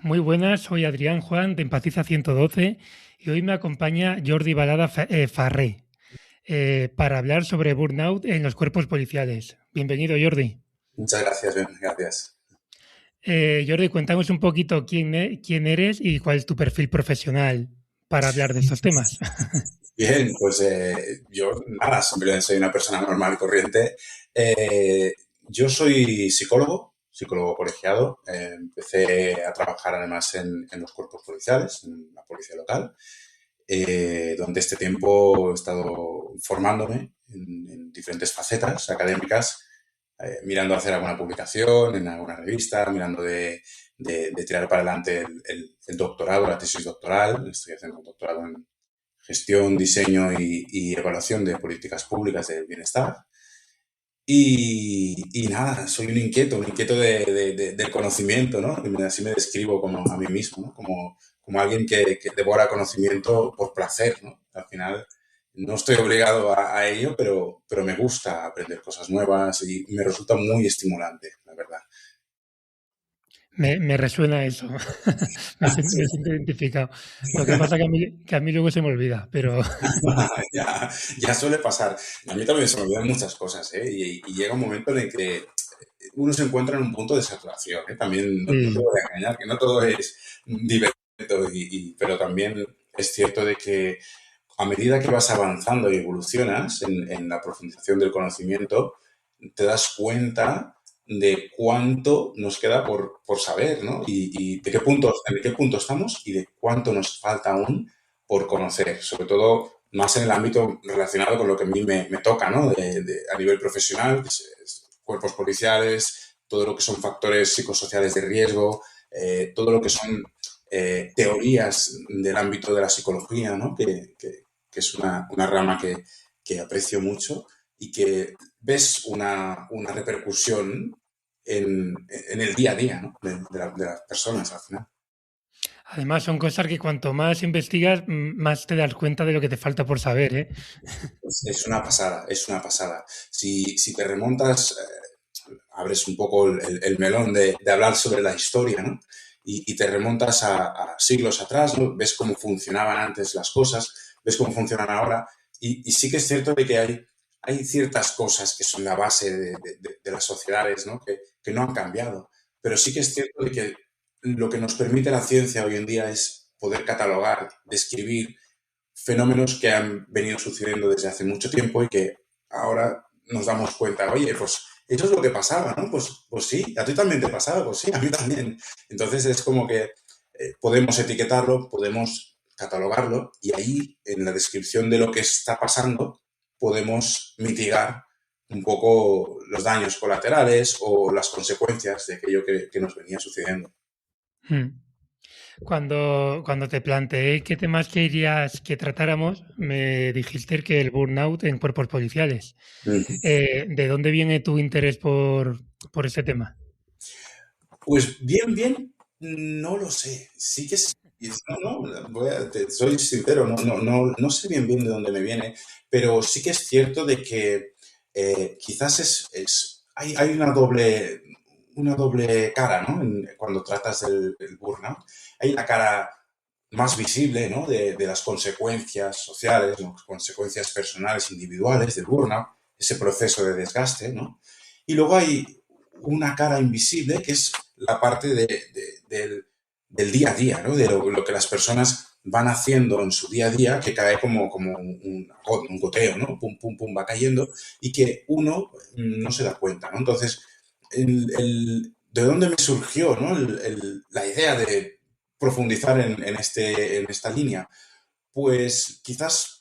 Muy buenas, soy Adrián Juan de Empatiza 112 y hoy me acompaña Jordi Balada Farré para hablar sobre burnout en los cuerpos policiales. Bienvenido, Jordi. Muchas gracias, bien, gracias. Jordi, cuéntanos un poquito quién eres y cuál es tu perfil profesional para hablar de estos temas. Bien, pues yo nada, simplemente soy una persona normal y corriente. Yo soy psicólogo colegiado. Empecé a trabajar además en los cuerpos policiales, en la policía local. Durante este tiempo he estado formándome en diferentes facetas académicas, mirando a hacer alguna publicación en alguna revista, mirando de tirar para adelante el doctorado, la tesis doctoral. Estoy haciendo un doctorado en gestión, diseño y evaluación de políticas públicas del bienestar. Y nada, soy un inquieto del conocimiento, ¿no? Así me describo como a mí mismo, ¿no? Como alguien que devora conocimiento por placer, ¿no? Al final no estoy obligado a ello, pero me gusta aprender cosas nuevas y me resulta muy estimulante, la verdad. Me resuena eso. Me siento identificado. Lo que pasa que a mí luego se me olvida, pero Ya suele pasar. A mí también se me olvidan muchas cosas, ¿eh? Y llega un momento en el que uno se encuentra en un punto de saturación, ¿eh? También no te sí. voy a engañar, que no todo es divertido, pero también es cierto de que a medida que vas avanzando y evolucionas en la profundización del conocimiento, te das cuenta de cuánto nos queda por saber, ¿no? Y de en qué punto estamos y de cuánto nos falta aún por conocer, sobre todo más en el ámbito relacionado con lo que a mí me toca, ¿no? A nivel profesional, que es cuerpos policiales, todo lo que son factores psicosociales de riesgo, todo lo que son teorías del ámbito de la psicología, ¿no? Que es una rama que aprecio mucho y que ves una repercusión en el día a día, ¿no? De las personas al final. Además son cosas que cuanto más investigas, más te das cuenta de lo que te falta por saber, ¿eh? Es una pasada, es una pasada. Si te remontas, abres un poco el melón de hablar sobre la historia, ¿no? Y te remontas a siglos atrás, ¿no? Ves cómo funcionaban antes las cosas, ves cómo funcionan ahora, y sí que es cierto de que hay ciertas cosas que son la base de las sociedades, ¿no? Que no han cambiado, pero sí que es cierto de que lo que nos permite la ciencia hoy en día es poder catalogar, describir fenómenos que han venido sucediendo desde hace mucho tiempo y que ahora nos damos cuenta, oye, pues eso es lo que pasaba, ¿no? Pues sí, a ti también te pasaba, pues sí, a mí también. Entonces es como que podemos etiquetarlo, podemos catalogarlo y ahí en la descripción de lo que está pasando podemos mitigar un poco los daños colaterales o las consecuencias de aquello que nos venía sucediendo. Mm. Cuando te planteé qué temas querías que tratáramos, me dijiste que el burnout en cuerpos policiales. ¿De dónde viene tu interés por ese tema? Pues bien, no lo sé. Sí que sí. No, no, soy sincero, no sé bien de dónde me viene, pero sí que es cierto de que quizás hay una doble cara, ¿no? Cuando tratas del burnout. Hay una cara más visible, ¿no? De las consecuencias sociales, ¿no? Consecuencias personales, individuales del burnout, ese proceso de desgaste, ¿no? Y luego hay una cara invisible que es la parte del día a día, ¿no? De lo que las personas van haciendo en su día a día, que cae como un goteo, ¿no? Pum, pum, pum, va cayendo y que uno no se da cuenta, ¿no? Entonces, ¿de dónde me surgió, ¿no? La idea de profundizar en esta línea? Pues quizás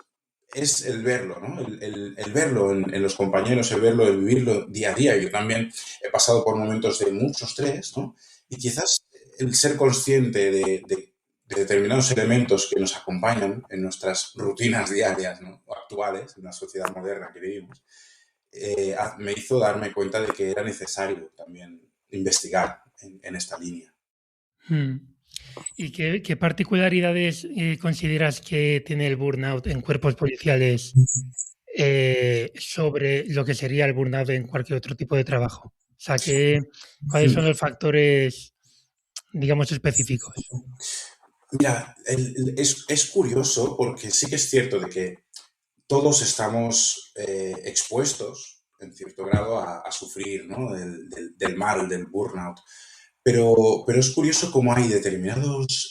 es el verlo, ¿no? El verlo en los compañeros, el verlo, el vivirlo día a día. Yo también he pasado por momentos de mucho estrés, ¿no? Y quizás el ser consciente de determinados elementos que nos acompañan en nuestras rutinas diarias, ¿no? O actuales, en la sociedad moderna que vivimos, me hizo darme cuenta de que era necesario también investigar en esta línea. Mm. ¿Y qué particularidades consideras que tiene el burnout en cuerpos policiales sobre lo que sería el burnout en cualquier otro tipo de trabajo? O sea, ¿cuáles son los factores digamos, específicos? Mira, es curioso porque sí que es cierto de que todos estamos expuestos, en cierto grado, a sufrir, ¿no? Del mal, del burnout. Pero es curioso cómo hay determinados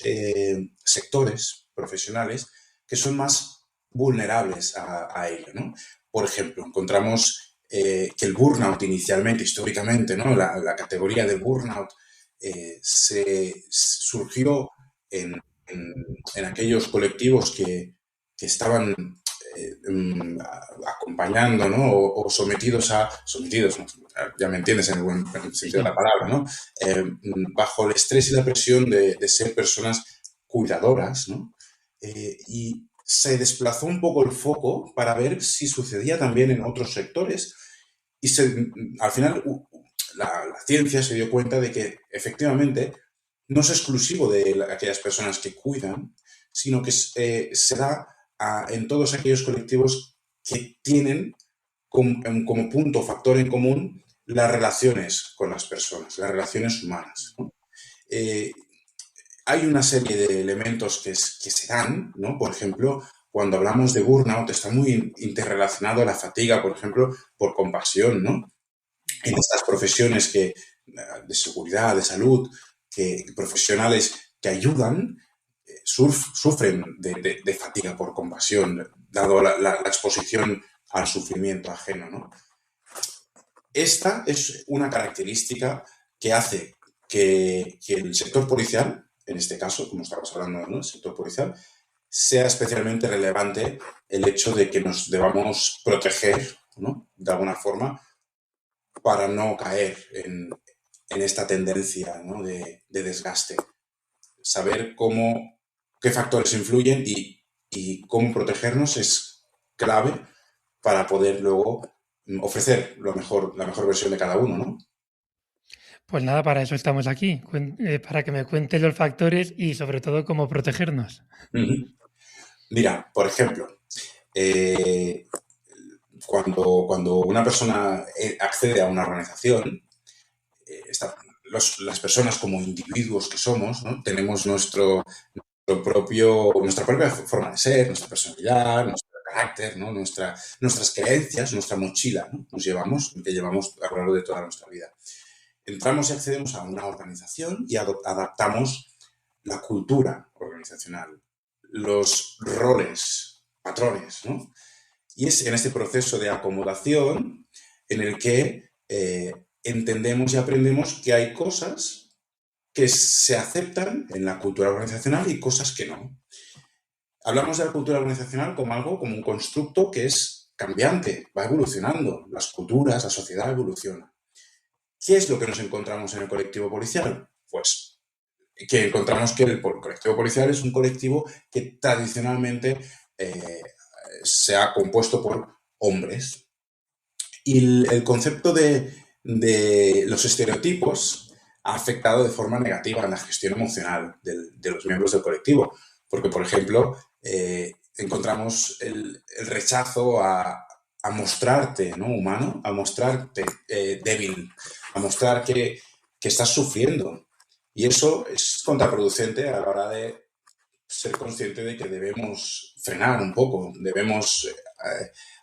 sectores profesionales que son más vulnerables a ello, ¿no? Por ejemplo, encontramos que el burnout inicialmente, históricamente, ¿no? La categoría de burnout se surgió en, en- en aquellos colectivos que estaban acompañando, ¿no? O sometidos, ¿no? Ya me entiendes en el buen Sí, sentido de la sí. palabra, ¿no? Bajo el estrés y la presión de ser personas cuidadoras, ¿no? Y se desplazó un poco el foco para ver si sucedía también en otros sectores y al final la ciencia se dio cuenta de que efectivamente no es exclusivo de aquellas personas que cuidan, sino que se da en todos aquellos colectivos que tienen como punto, factor en común, las relaciones con las personas, las relaciones humanas, ¿no? Eh, Hay una serie de elementos que se dan, ¿no? Por ejemplo, cuando hablamos de burnout, está muy interrelacionado a la fatiga, por ejemplo, por compasión, ¿no? En estas profesiones de seguridad, de salud, profesionales que ayudan, sufren de fatiga por compasión, dado la exposición al sufrimiento ajeno, ¿no? Esta es una característica que hace que el sector policial, en este caso, como estábamos hablando, ¿no? El sector policial, sea especialmente relevante el hecho de que nos debamos proteger, ¿no? De alguna forma, para no caer en esta tendencia, ¿no? de desgaste. Saber qué factores influyen y cómo protegernos es clave para poder luego ofrecer la mejor versión de cada uno, ¿no? Pues nada, para eso estamos aquí, para que me cuentes los factores y sobre todo cómo protegernos. Ujú. Mira, por ejemplo, eh, cuando una persona accede a una organización, las personas como individuos que somos, ¿no? Tenemos nuestra propia forma de ser, nuestra personalidad, nuestro carácter, ¿no? Nuestras creencias, nuestra mochila, ¿no? Que llevamos a lo largo de toda nuestra vida. Entramos y accedemos a una organización y adaptamos la cultura organizacional, los roles, patrones, ¿no? Y es en este proceso de acomodación en el que entendemos y aprendemos que hay cosas que se aceptan en la cultura organizacional y cosas que no. Hablamos de la cultura organizacional como algo, como un constructo que es cambiante, va evolucionando. Las culturas, la sociedad evoluciona. ¿Qué es lo que nos encontramos en el colectivo policial? Pues que encontramos que el colectivo policial es un colectivo que tradicionalmente eh, se ha compuesto por hombres. Y el concepto de los estereotipos ha afectado de forma negativa en la gestión emocional de los miembros del colectivo. Porque, por ejemplo, encontramos el rechazo a mostrarte, ¿no? Humano, a mostrarte débil, a mostrar que estás sufriendo. Y eso es contraproducente a la hora de ser consciente de que debemos frenar un poco, debemos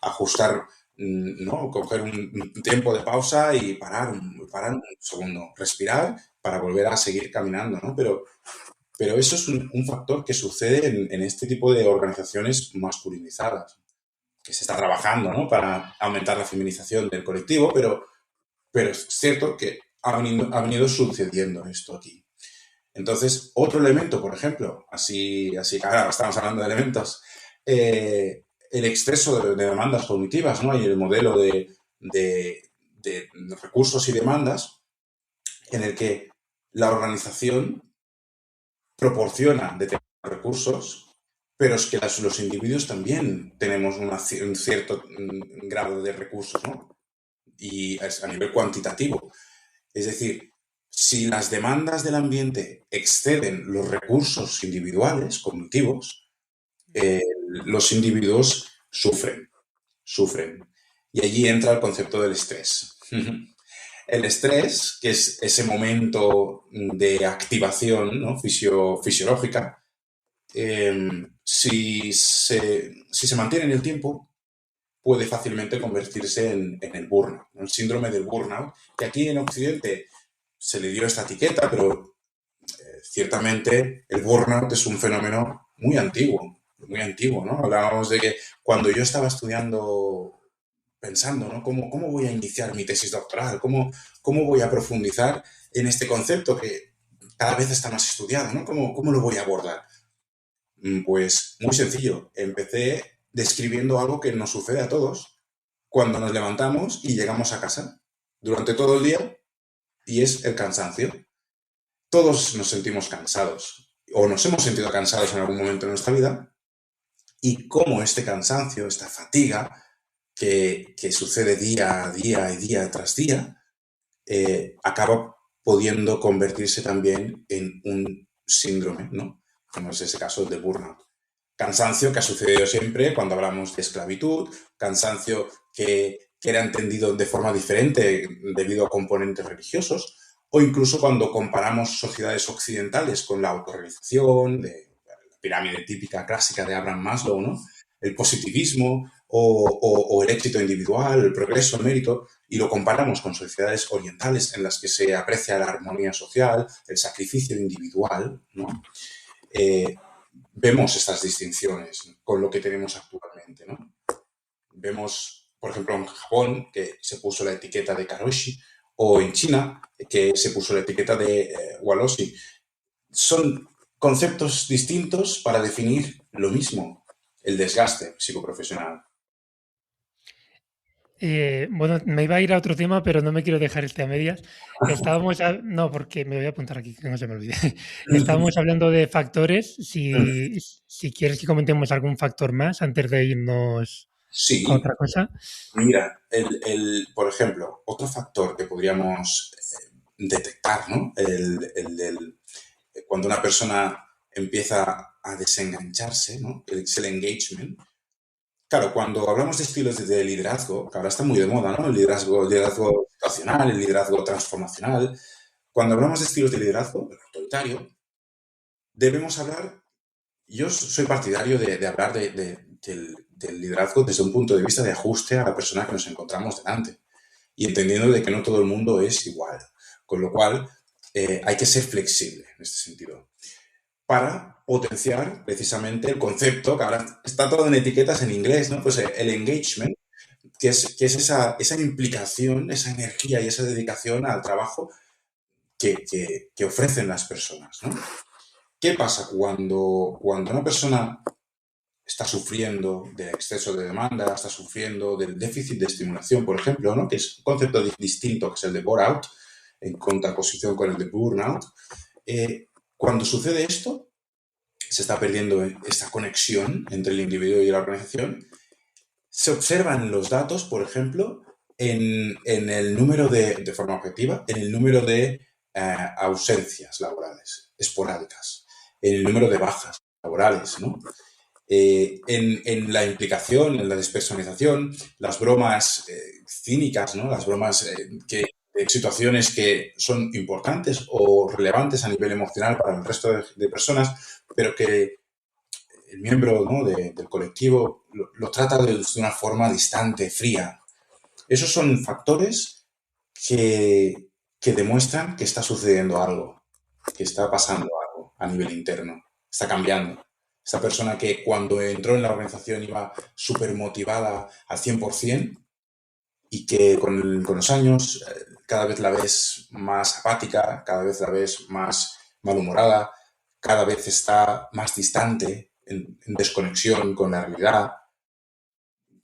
ajustar, ¿no? Coger un tiempo de pausa y parar un segundo, respirar para volver a seguir caminando, ¿no? Pero eso es un factor que sucede en este tipo de organizaciones masculinizadas, que se está trabajando, ¿no? Para aumentar la feminización del colectivo, pero es cierto que ha venido sucediendo esto aquí. Entonces, otro elemento, por ejemplo, así que ahora estamos hablando de elementos, el exceso de demandas cognitivas, ¿no? Y el modelo de recursos y demandas en el que la organización proporciona determinados recursos, pero es que los individuos también tenemos un cierto grado de recursos, ¿no? Y a nivel cuantitativo. Es decir, si las demandas del ambiente exceden los recursos individuales, cognitivos, los individuos sufren. Y allí entra el concepto del estrés. El estrés, que es ese momento de activación, ¿no? Fisiológica, si se mantiene en el tiempo, puede fácilmente convertirse en el burnout, ¿no? El síndrome del burnout, que aquí en Occidente se le dio esta etiqueta, pero ciertamente el burnout es un fenómeno muy antiguo, ¿no? Hablábamos de que cuando yo estaba estudiando, pensando, ¿no? ¿Cómo voy a iniciar mi tesis doctoral? ¿Cómo voy a profundizar en este concepto que cada vez está más estudiado, ¿no? ¿Cómo lo voy a abordar? Pues muy sencillo. Empecé describiendo algo que nos sucede a todos cuando nos levantamos y llegamos a casa durante todo el día, y es el cansancio. Todos nos sentimos cansados o nos hemos sentido cansados en algún momento de nuestra vida, y cómo este cansancio, esta fatiga que sucede día a día y día tras día, acaba pudiendo convertirse también en un síndrome, ¿no? Como es ese caso de burnout. Cansancio que ha sucedido siempre cuando hablamos de esclavitud, cansancio que era entendido de forma diferente debido a componentes religiosos, o incluso cuando comparamos sociedades occidentales con la autorrealización, de la pirámide típica clásica de Abraham Maslow, ¿no? El positivismo o el éxito individual, el progreso, el mérito, y lo comparamos con sociedades orientales en las que se aprecia la armonía social, el sacrificio individual, ¿no? Vemos estas distinciones con lo que tenemos actualmente, ¿no? Vemos, por ejemplo, en Japón, que se puso la etiqueta de Karoshi, o en China, que se puso la etiqueta de Walosi. Son conceptos distintos para definir lo mismo, el desgaste psicoprofesional. Bueno, me iba a ir a otro tema, pero no me quiero dejar este a medias. No, porque me voy a apuntar aquí, que no se me olvide. Estábamos hablando de factores. Si quieres que comentemos algún factor más antes de irnos a Sí, otra cosa. mira, por ejemplo, otro factor que podríamos detectar, ¿no? Cuando una persona empieza a desengancharse, ¿no? Es el engagement. Claro, cuando hablamos de estilos de liderazgo, que ahora está muy de moda, ¿no? El liderazgo situacional, el liderazgo transformacional. Cuando hablamos de estilos de liderazgo, el autoritario, debemos hablar. Yo soy partidario de hablar del liderazgo desde un punto de vista de ajuste a la persona que nos encontramos delante, y entendiendo de que no todo el mundo es igual. Con lo cual, hay que ser flexible en este sentido, para potenciar precisamente el concepto, que ahora está todo en etiquetas en inglés, ¿no? Pues el engagement, que es esa implicación, esa energía y esa dedicación al trabajo que ofrecen las personas, ¿no? ¿Qué pasa cuando una persona está sufriendo del exceso de demanda, está sufriendo del déficit de estimulación, por ejemplo, ¿no? Que es un concepto distinto, que es el de bore-out, en contraposición con el de burnout? Cuando sucede esto, se está perdiendo esta conexión entre el individuo y la organización. Se observan los datos, por ejemplo, en el número de forma objetiva, en el número de ausencias laborales esporádicas, en el número de bajas laborales, ¿no? En la implicación, en la despersonalización, las bromas cínicas, ¿no? Las bromas de situaciones que son importantes o relevantes a nivel emocional para el resto de personas, pero que el miembro, ¿no? del colectivo lo trata de una forma distante, fría. Esos son factores que demuestran que está sucediendo algo, que está pasando algo a nivel interno, está cambiando. Esta persona que cuando entró en la organización iba súper motivada al 100%, y que con los años cada vez la ves más apática, cada vez la ves más malhumorada, cada vez está más distante, en desconexión con la realidad,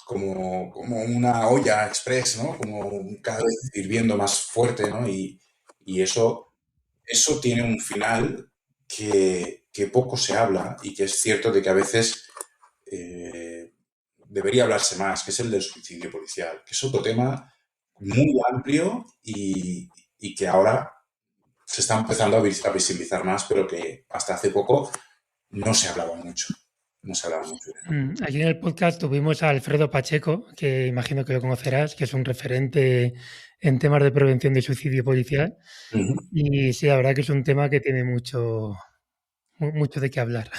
como una olla express, ¿no? Como cada vez hirviendo más fuerte, ¿no? Y eso tiene un final que poco se habla, y que es cierto de que a veces debería hablarse más, que es el del suicidio policial, que es otro tema muy amplio, y que ahora se está empezando a visibilizar más, pero que hasta hace poco no se hablaba mucho. No se hablaba mucho. Aquí en el podcast tuvimos a Alfredo Pacheco, que imagino que lo conocerás, que es un referente en temas de prevención de suicidio policial. Ujú. Y sí, la verdad que es un tema que tiene mucho de qué hablar.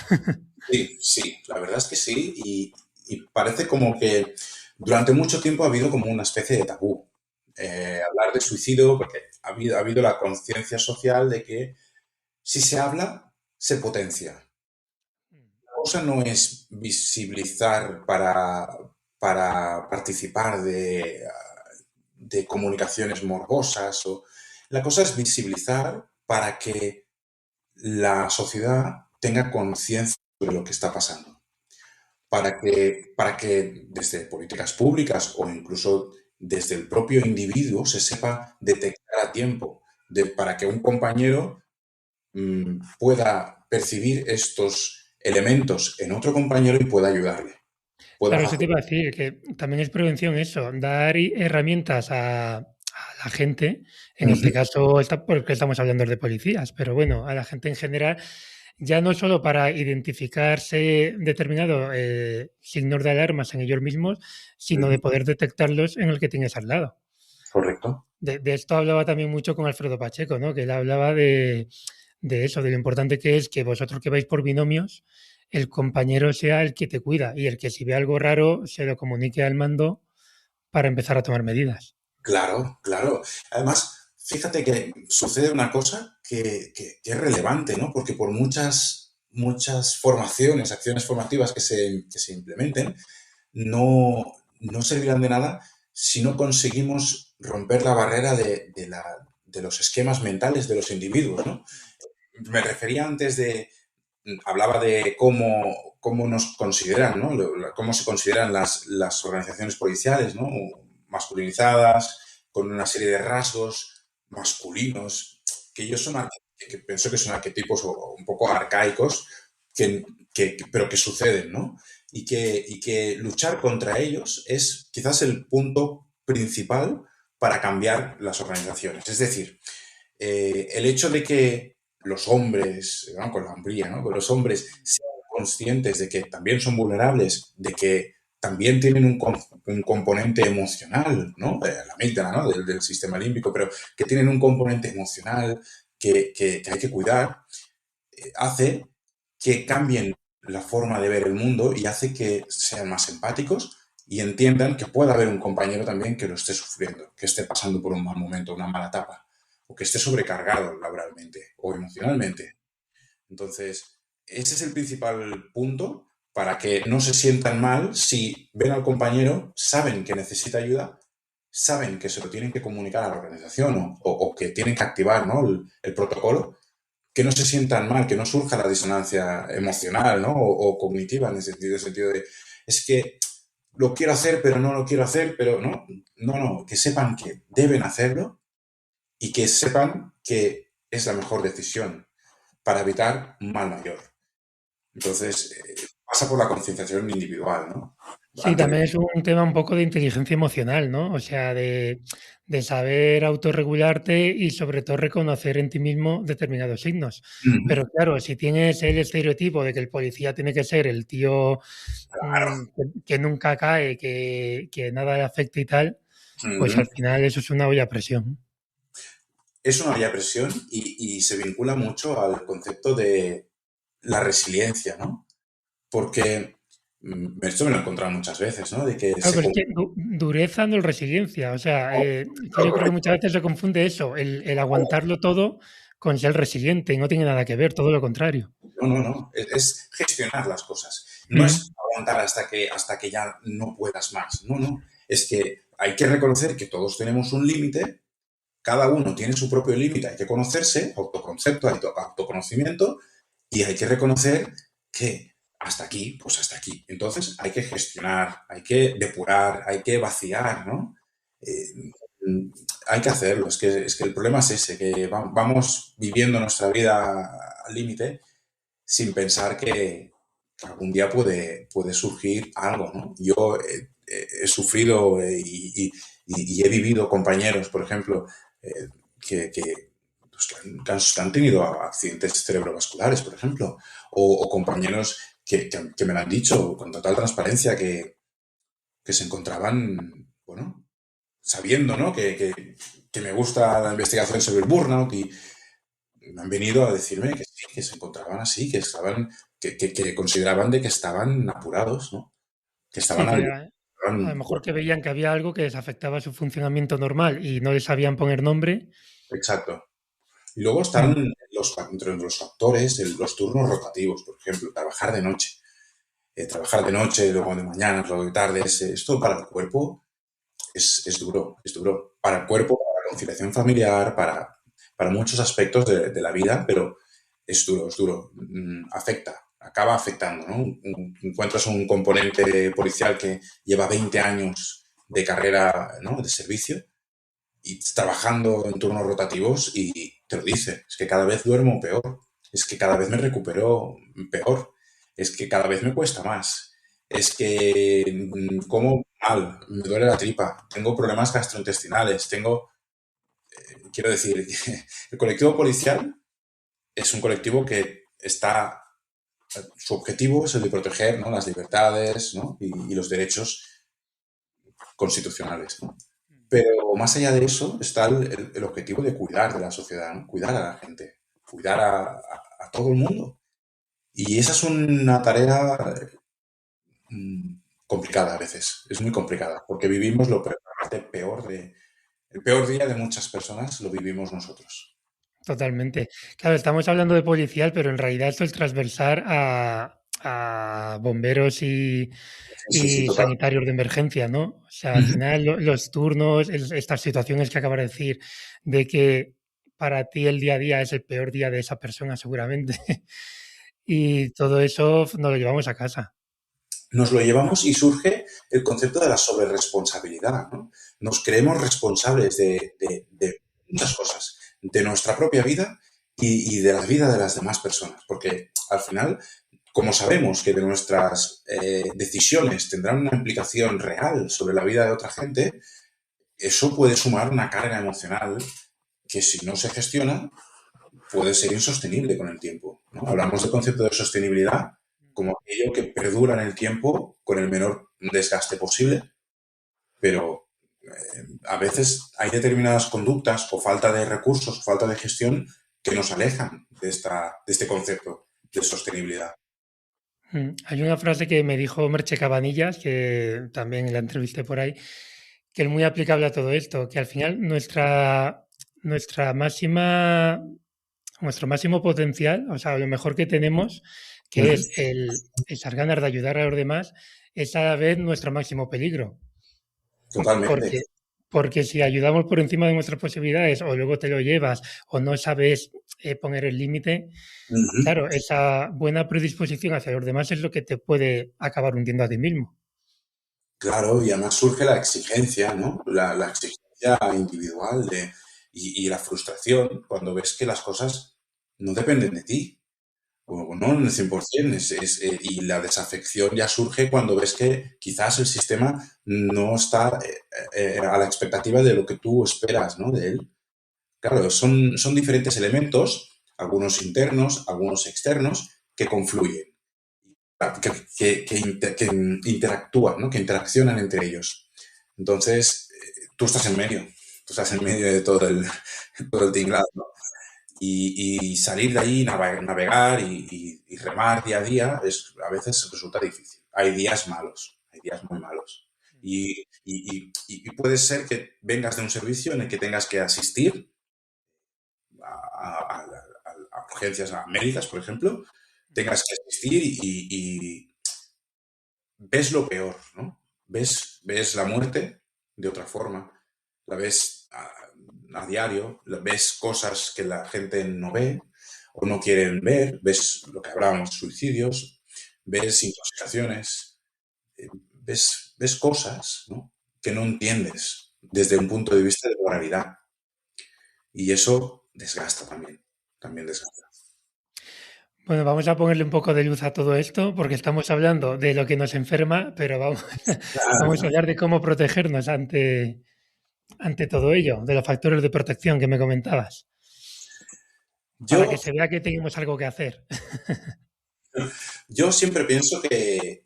Sí, sí, la verdad es que sí, y parece como que durante mucho tiempo ha habido como una especie de tabú. Hablar de suicidio, porque ha habido la conciencia social de que si se habla, se potencia. La cosa no es visibilizar para participar de comunicaciones morbosas, la cosa es visibilizar para que la sociedad tenga conciencia de lo que está pasando, para que desde políticas públicas o incluso desde el propio individuo se sepa detectar a tiempo, para que un compañero pueda percibir estos elementos en otro compañero y pueda ayudarle. Pueda Claro, eso te facilitar. iba a decir, que también es prevención eso, dar herramientas a la gente, en este Ujú. caso, porque estamos hablando de policías, pero bueno, a la gente en general, ya no solo para identificarse determinados signos de alarmas en ellos mismos, sino de Ujú. poder detectarlos en el que tienes al lado. Correcto. De esto hablaba también mucho con Alfredo Pacheco, ¿no? Que él hablaba de eso, de lo importante que es que vosotros que vais por binomios, el compañero sea el que te cuida y el que si ve algo raro se lo comunique al mando para empezar a tomar medidas. Claro, claro. Además, fíjate que sucede una cosa que es relevante, ¿no? Porque por muchas formaciones, acciones formativas que se implementen, no, no servirán de nada si no conseguimos romper la barrera de los esquemas mentales de los individuos, ¿no? Me refería antes hablaba de cómo nos consideran, ¿no? Cómo se consideran las organizaciones policiales, ¿no? Masculinizadas, con una serie de rasgos masculinos, que yo que pienso que son arquetipos un poco arcaicos, pero que suceden, ¿no? Y que luchar contra ellos es quizás el punto principal para cambiar las organizaciones. Es decir, el hecho de que los hombres, ¿no? Con la hombría, ¿no? Que los hombres sean conscientes de que también son vulnerables, de que también tienen un componente emocional, ¿no? De la amígdala, ¿no? Del sistema límbico, pero que tienen un componente emocional que hay que cuidar, hace que cambien la forma de ver el mundo y hace que sean más empáticos y entiendan que puede haber un compañero también que lo esté sufriendo, que esté pasando por un mal momento, una mala etapa, o que esté sobrecargado laboralmente o emocionalmente. Entonces, ese es el principal punto para que no se sientan mal si ven al compañero, saben que necesita ayuda, saben que se lo tienen que comunicar a la organización o que tienen que activar, ¿no? el protocolo, que no se sientan mal, que no surja la disonancia emocional, ¿no? O cognitiva en el sentido de, es que lo quiero hacer, pero no lo quiero hacer, pero no, que sepan que deben hacerlo y que sepan que es la mejor decisión para evitar un mal mayor. Entonces, pasa por la concienciación individual, ¿no? Sí, Antes de... también es un tema un poco de inteligencia emocional, ¿no? O sea, de saber autorregularte y sobre todo reconocer en ti mismo determinados signos. Ujú. Pero claro, si tienes el estereotipo de que el policía tiene que ser el tío Claro. que nunca cae, que nada le afecta y tal, pues Ujú. al final eso es una olla a presión. Es una vía presión y se vincula mucho al concepto de la resiliencia, ¿no? Porque esto me lo he encontrado muchas veces, ¿no? De que Claro, pero es que dureza no es resiliencia. O sea, que yo creo que muchas veces se confunde eso, el aguantarlo todo con ser resiliente y no tiene nada que ver, todo lo contrario. no. Es gestionar las cosas. No Ujú. es aguantar hasta que ya no puedas más. No. Es que hay que reconocer que todos tenemos un límite, cada uno tiene su propio límite, hay que conocerse, autoconcepto, autoconocimiento, y hay que reconocer que hasta aquí, pues hasta aquí. Entonces hay que gestionar, hay que depurar, hay que vaciar, ¿no? Eh, hay que hacerlo. Es que el problema es ese, que vamos viviendo nuestra vida al límite sin pensar que algún día puede surgir algo, ¿no? Yo he sufrido y he vivido compañeros, por ejemplo, eh, pues, que han tenido accidentes cerebrovasculares, por ejemplo, o compañeros que me lo han dicho con total transparencia que se encontraban, bueno, sabiendo, ¿no? Que me gusta la investigación sobre el burnout y me han venido a decirme que sí, que se encontraban así, que estaban, que consideraban de que estaban apurados, ¿no? Que Sí, estaban que al... a lo estaban- mejor que veían que había algo que les afectaba su funcionamiento normal y no les sabían poner nombre. Exacto. Y luego Mm. están entre los factores, los turnos rotativos, por ejemplo, trabajar de noche. Trabajar de noche, luego de mañana, luego de tarde, esto para el cuerpo es duro, es duro. Para el cuerpo, para la conciliación familiar, para muchos aspectos de la vida, pero es duro, es duro. Afecta, acaba afectando, ¿no? Encuentras un componente policial que lleva 20 años de carrera, ¿no? De servicio y trabajando en turnos rotativos y te lo dice, es que cada vez duermo peor, es que cada vez me recupero peor, es que cada vez me cuesta más, es que como mal, me duele la tripa, tengo problemas gastrointestinales, quiero decir, que el colectivo policial es un colectivo que está, su objetivo es el de proteger, ¿no? Las libertades, ¿no? Y los derechos constitucionales, ¿no? Pero más allá de eso está el objetivo de cuidar de la sociedad, ¿no? Cuidar a la gente, cuidar a todo el mundo. Y esa es una tarea mm, complicada a veces, es muy complicada, porque vivimos el peor día de muchas personas lo vivimos nosotros. Totalmente. Claro, estamos hablando de policial, pero en realidad esto es transversal a bomberos Sí, sí, y total. sanitarios de emergencia, ¿no? O sea, al Ujú. final los turnos, estas situaciones que acabas de decir, de que para ti el día a día es el peor día de esa persona seguramente, y todo eso nos lo llevamos a casa. Nos lo llevamos y surge el concepto de la sobreresponsabilidad, ¿no? Nos creemos responsables de muchas cosas, de nuestra propia vida y de la vida de las demás personas, porque al final, como sabemos que de nuestras decisiones tendrán una implicación real sobre la vida de otra gente, eso puede sumar una carga emocional que si no se gestiona puede ser insostenible con el tiempo, ¿no? Hablamos del concepto de sostenibilidad como aquello que perdura en el tiempo con el menor desgaste posible, pero a veces hay determinadas conductas o falta de recursos o falta de gestión que nos alejan de este concepto de sostenibilidad. Hay una frase que me dijo Merche Cabanillas, que también la entrevisté por ahí, que es muy aplicable a todo esto, que al final nuestra máxima, nuestro máximo potencial, o sea, lo mejor que tenemos, que Ujú. es esas ganas de ayudar a los demás, es a la vez nuestro máximo peligro. Totalmente. Porque, porque si ayudamos por encima de nuestras posibilidades, o luego te lo llevas, o no sabes poner el límite, Ujú. claro, esa buena predisposición hacia los demás es lo que te puede acabar hundiendo a ti mismo. Claro, y además surge la exigencia, ¿no? La exigencia individual y la frustración cuando ves que las cosas no dependen de ti. O no en el 100%, y la desafección ya surge cuando ves que quizás el sistema no está a la expectativa de lo que tú esperas, ¿no? De él. Claro, son diferentes elementos, algunos internos, algunos externos, que confluyen, que interactúan, ¿no? Que interaccionan entre ellos. Entonces, tú estás en medio, tú estás en medio de todo el tinglado, ¿no? Y salir de ahí, navegar y remar día a día, a veces resulta difícil. Hay días malos, hay días muy malos. Y puede ser que vengas de un servicio en el que tengas que asistir a urgencias médicas, por ejemplo, tengas que asistir y ves lo peor, ¿no? Ves la muerte de otra forma, la ves a diario, ves cosas que la gente no ve o no quieren ver, ves lo que hablábamos, suicidios, ves intoxicaciones, ves cosas, ¿no? Que no entiendes desde un punto de vista de moralidad. Y eso desgasta también, también desgasta. Bueno, vamos a ponerle un poco de luz a todo esto porque estamos hablando de lo que nos enferma, pero vamos, vamos a Claro. hablar de cómo protegernos ante todo ello, de los factores de protección que me comentabas, para que Yo, se vea que tenemos algo que hacer. yo siempre pienso que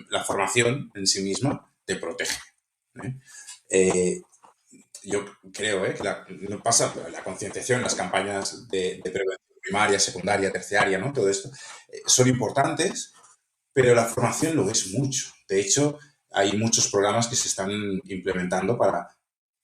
la formación en sí misma te protege. ¿Eh? yo creo que no pasa la concienciación, las campañas de prevención primaria, secundaria, terciaria, ¿no? Todo esto son importantes, pero la formación lo es mucho. De hecho, hay muchos programas que se están implementando para,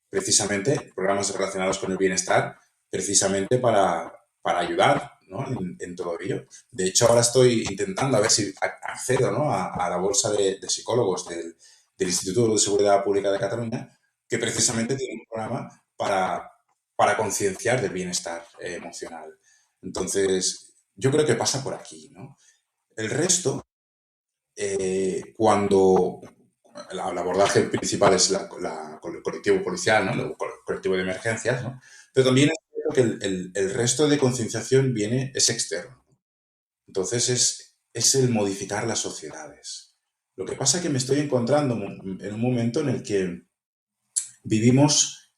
precisamente, programas relacionados con el bienestar, precisamente para ayudar, ¿no? En todo ello. De hecho, ahora estoy intentando a ver si accedo, ¿no? a la bolsa de psicólogos del Instituto de Seguridad Pública de Cataluña, que precisamente tiene un programa para concienciar del bienestar emocional. Entonces, yo creo que pasa por aquí, ¿no? El resto, cuando el abordaje principal es el colectivo policial, ¿no? El colectivo de emergencias, ¿no? Pero también es cierto que el resto de concienciación es externo. Entonces es el modificar las sociedades. Lo que pasa es que me estoy encontrando en un momento en el que vivimos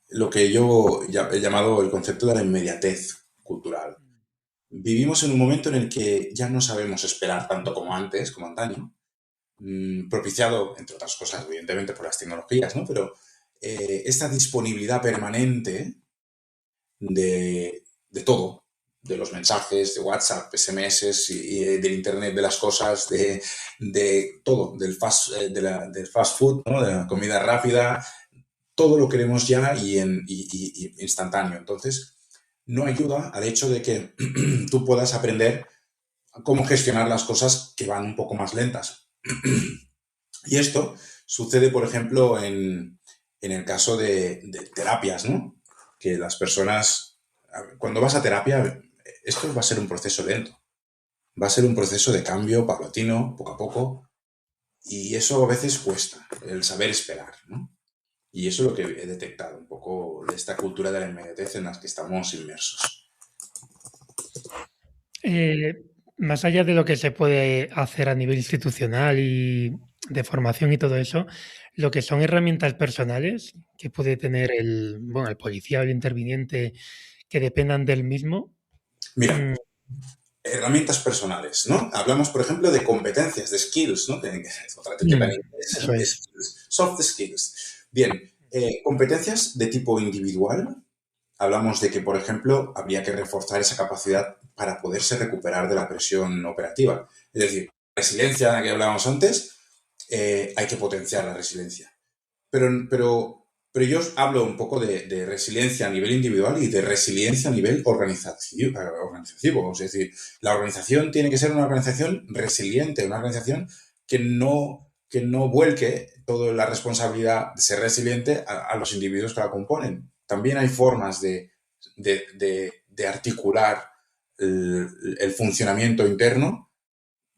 lo que yo he llamado el concepto de la inmediatez cultural. Vivimos en un momento en el que ya no sabemos esperar tanto como antes, como antaño, propiciado, entre otras cosas, evidentemente por las tecnologías, ¿no? Pero esta disponibilidad permanente de todo, de los mensajes, de WhatsApp, SMS y del Internet de las cosas, de todo, del fast food, ¿no? De la comida rápida, todo lo queremos ya y instantáneo. Entonces, no ayuda al hecho de que tú puedas aprender cómo gestionar las cosas que van un poco más lentas. Y esto sucede, por ejemplo, en el caso de terapias, ¿no? Que las personas, cuando vas a terapia, esto va a ser un proceso lento. Va a ser un proceso de cambio paulatino, poco a poco, y eso a veces cuesta, el saber esperar, ¿no? Y eso es lo que he detectado, un poco de esta cultura de la inmediatez en la que estamos inmersos. Más allá de lo que se puede hacer a nivel institucional y de formación y todo eso, lo que son herramientas personales que puede tener el policía o el interviniente que dependan del mismo. Mira, herramientas personales, ¿no? Hablamos, por ejemplo, de competencias, de skills, ¿no? Otra etiqueta en inglés, Eso ¿no? es. Skills, soft skills. Bien, competencias de tipo individual. Hablamos de que, por ejemplo, habría que reforzar esa capacidad para poderse recuperar de la presión operativa. Es decir, resiliencia, de la que hablábamos antes, hay que potenciar la resiliencia. Pero yo os hablo un poco de resiliencia a nivel individual y de resiliencia a nivel organizativo. Es decir, la organización tiene que ser una organización resiliente, una organización que no vuelque toda la responsabilidad de ser resiliente a los individuos que la componen. También hay formas de articular el funcionamiento interno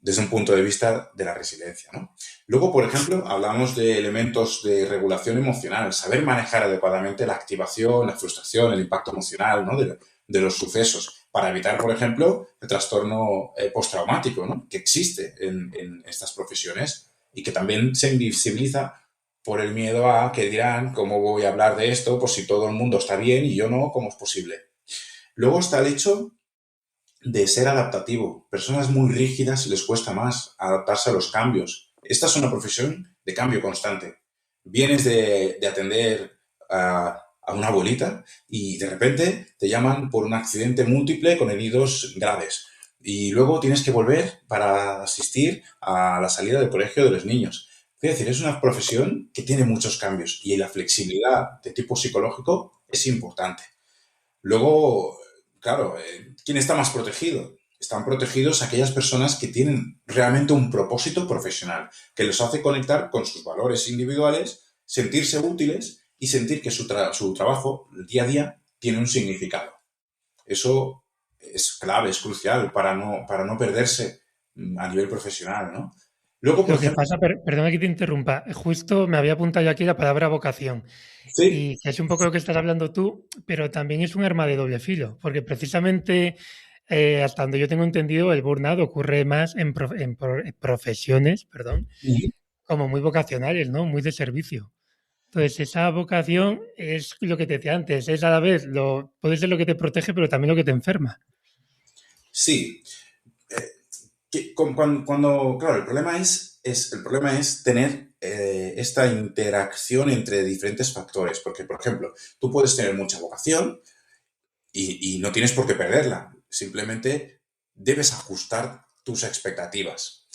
desde un punto de vista de la resiliencia, ¿no? Luego, por ejemplo, hablamos de elementos de regulación emocional, saber manejar adecuadamente la activación, la frustración, el impacto emocional, ¿no? de los sucesos, para evitar, por ejemplo, el trastorno postraumático, ¿no? Que existe en estas profesiones y que también se invisibiliza por el miedo a que dirán, ¿cómo voy a hablar de esto? Pues si todo el mundo está bien y yo no, ¿cómo es posible? Luego está el hecho de ser adaptativo. Personas muy rígidas les cuesta más adaptarse a los cambios. Esta es una profesión de cambio constante. Vienes de atender a una abuelita y de repente te llaman por un accidente múltiple con heridos graves. Y luego tienes que volver para asistir a la salida del colegio de los niños. Es decir, es una profesión que tiene muchos cambios y la flexibilidad de tipo psicológico es importante. Luego, claro, ¿quién está más protegido? Están protegidos aquellas personas que tienen realmente un propósito profesional, que los hace conectar con sus valores individuales, sentirse útiles y sentir que su trabajo, el día a día, tiene un significado. Eso es clave, es crucial para no perderse a nivel profesional, ¿no? Luego, por Lo que ejemplo, pasa, perdona que te interrumpa, justo me había apuntado yo aquí la palabra vocación sí, y que es un poco lo que estás hablando tú, pero también es un arma de doble filo, porque precisamente hasta donde yo tengo entendido el burnout ocurre más en profesiones, perdón, como muy vocacionales, ¿no? Muy de servicio. Entonces, esa vocación es lo que te decía antes, es a la vez, puede ser lo que te protege, pero también lo que te enferma. sí. Claro, el problema es el problema es tener esta interacción entre diferentes factores, porque, por ejemplo, tú puedes tener mucha vocación y no tienes por qué perderla, simplemente debes ajustar tus expectativas.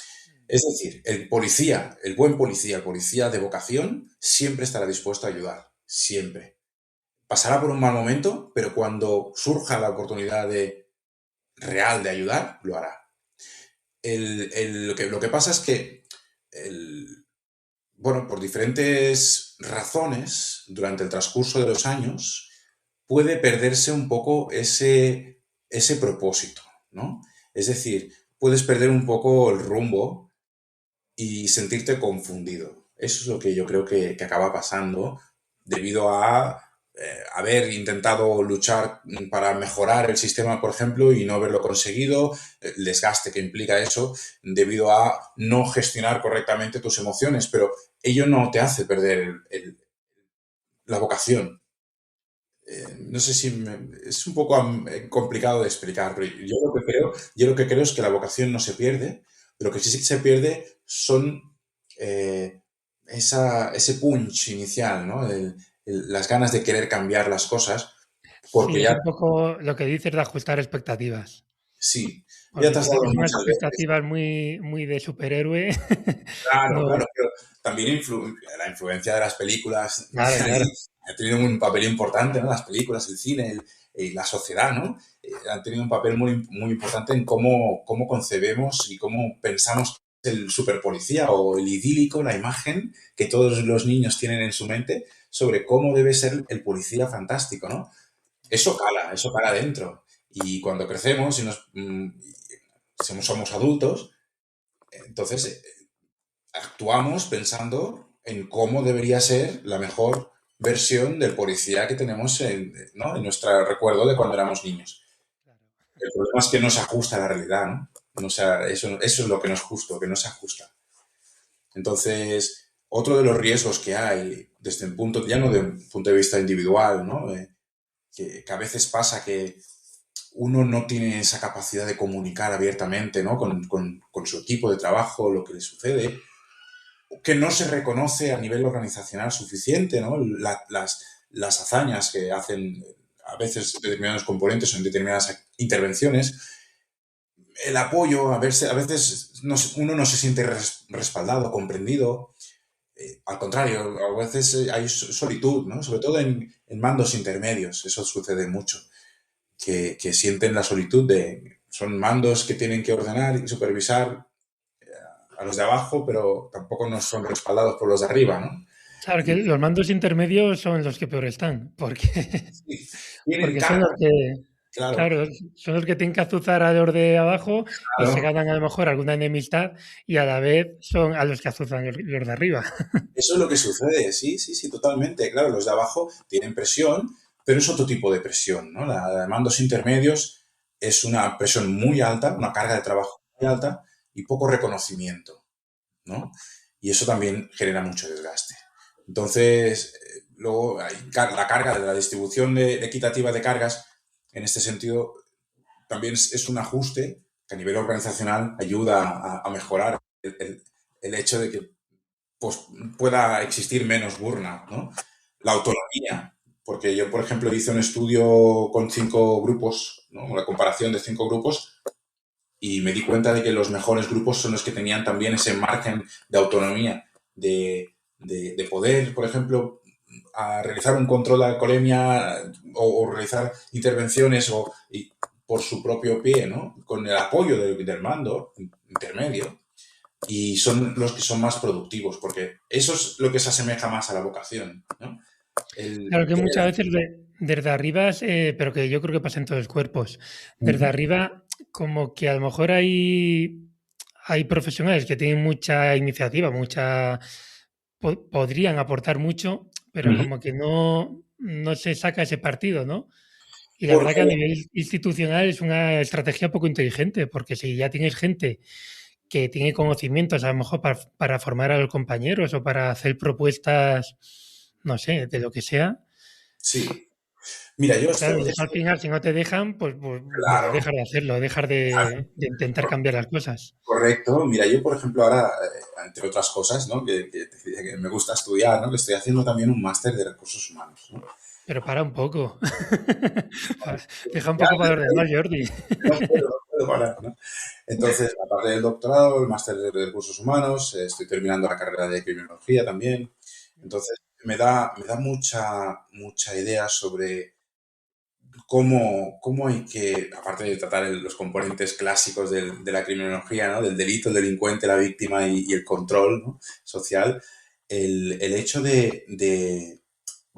Es decir, el policía, el buen policía, el policía de vocación, siempre estará dispuesto a ayudar, siempre. Pasará por un mal momento, pero cuando surja la oportunidad real de ayudar, lo hará. Lo que pasa es que, bueno, por diferentes razones, durante el transcurso de los años, puede perderse un poco ese propósito, ¿no? Es decir, puedes perder un poco el rumbo y sentirte confundido. Eso es lo que yo creo que acaba pasando debido a haber intentado luchar para mejorar el sistema, por ejemplo, y no haberlo conseguido, el desgaste que implica eso, debido a no gestionar correctamente tus emociones, pero ello no te hace perder la vocación. No sé si es un poco complicado de explicar, pero yo lo que creo es que la vocación no se pierde, lo que sí se pierde son eh, ese punch inicial, ¿no? Las ganas de querer cambiar las cosas, Sí, porque es ya un poco lo que dices de ajustar expectativas. sí, ya Porque te si has dado tienes unas muchas veces. expectativas muy de superhéroe, Claro, no. claro, pero también la influencia de las películas Claro, claro. ha tenido un papel importante, ¿no? Las películas, el cine, la sociedad, ¿no? Han tenido un papel muy importante en cómo concebemos y cómo pensamos el superpolicía o el idílico, la imagen que todos los niños tienen en su mente sobre cómo debe ser el policía fantástico, ¿no? Eso cala dentro. Y cuando crecemos y somos adultos, entonces actuamos pensando en cómo debería ser la mejor versión del policía que tenemos ¿no? en nuestro recuerdo de cuando éramos niños. El problema es que no se ajusta a la realidad, ¿no? No sea, eso es lo que no es justo, que no se ajusta. Entonces, otro de los riesgos que hay, desde el punto, ya no de un punto de vista individual, ¿no? Que a veces pasa que uno no tiene esa capacidad de comunicar abiertamente, ¿no? Con su equipo de trabajo, lo que le sucede, que no se reconoce a nivel organizacional suficiente, ¿no? Las hazañas que hacen a veces determinados componentes o en determinadas intervenciones, el apoyo, a veces uno no se siente respaldado, comprendido. Al contrario, a veces hay solitud, ¿no? Sobre todo en mandos intermedios, eso sucede mucho, que sienten la solitud son mandos que tienen que ordenar y supervisar a los de abajo, pero tampoco no son respaldados por los de arriba, ¿no? Claro que Y los mandos intermedios son los que peor están, porque, sí, tienen porque son carga, los que, claro, claro, son los que tienen que azuzar a los de abajo y se claro. ganan a lo mejor alguna enemistad y a la vez son a los que azuzan los de arriba. Eso es lo que sucede, sí, sí, sí, totalmente. Claro, los de abajo tienen presión, pero es otro tipo de presión, ¿no? La de mandos intermedios es una presión muy alta, una carga de trabajo muy alta y poco reconocimiento, ¿no? Y eso también genera mucho desgaste. Entonces, luego hay la carga de la distribución equitativa de cargas, en este sentido, también es un ajuste que a nivel organizacional ayuda a mejorar el hecho de que pues, pueda existir menos burnout, ¿no? La autonomía, porque yo, por ejemplo, hice un estudio con 5 grupos, ¿no? Una comparación de 5 grupos y me di cuenta de que los mejores grupos son los que tenían también ese margen de autonomía, de poder, por ejemplo, a realizar un control de alcoholemia o realizar intervenciones por su propio pie, ¿no? Con el apoyo del mando intermedio y son los que son más productivos, porque eso es lo que se asemeja más a la vocación, ¿no? Claro El que querer muchas hacer. veces desde arriba, pero que yo creo que pasa en todos los cuerpos, desde Ujú, arriba como que a lo mejor hay profesionales que tienen mucha iniciativa, podrían aportar mucho, pero ujú. como que no se saca ese partido, ¿no? Y la verdad que Porque a nivel institucional es una estrategia poco inteligente, porque si ya tienes gente que tiene conocimientos, a lo mejor para formar a los compañeros o para hacer propuestas, no sé, de lo que sea, sí, Mira, yo Claro, esto, y eso al final, si no te dejan, pues claro, dejar de hacerlo, dejar de intentar cambiar las cosas. correcto. Mira, yo, por ejemplo, ahora, entre otras cosas, ¿no? Que te decía que me gusta estudiar, ¿no? Que estoy haciendo también un máster de recursos humanos, ¿no? Pero para un poco. Deja un Ya, poco para los demás, Jordi. no puedo parar, ¿no? Entonces, aparte del doctorado, el máster de recursos humanos, estoy terminando la carrera de criminología también. Entonces, me da mucha idea sobre cómo hay que, aparte de tratar los componentes clásicos de la criminología, ¿no? Del delito, el delincuente, la víctima y el control, ¿no? social, el hecho de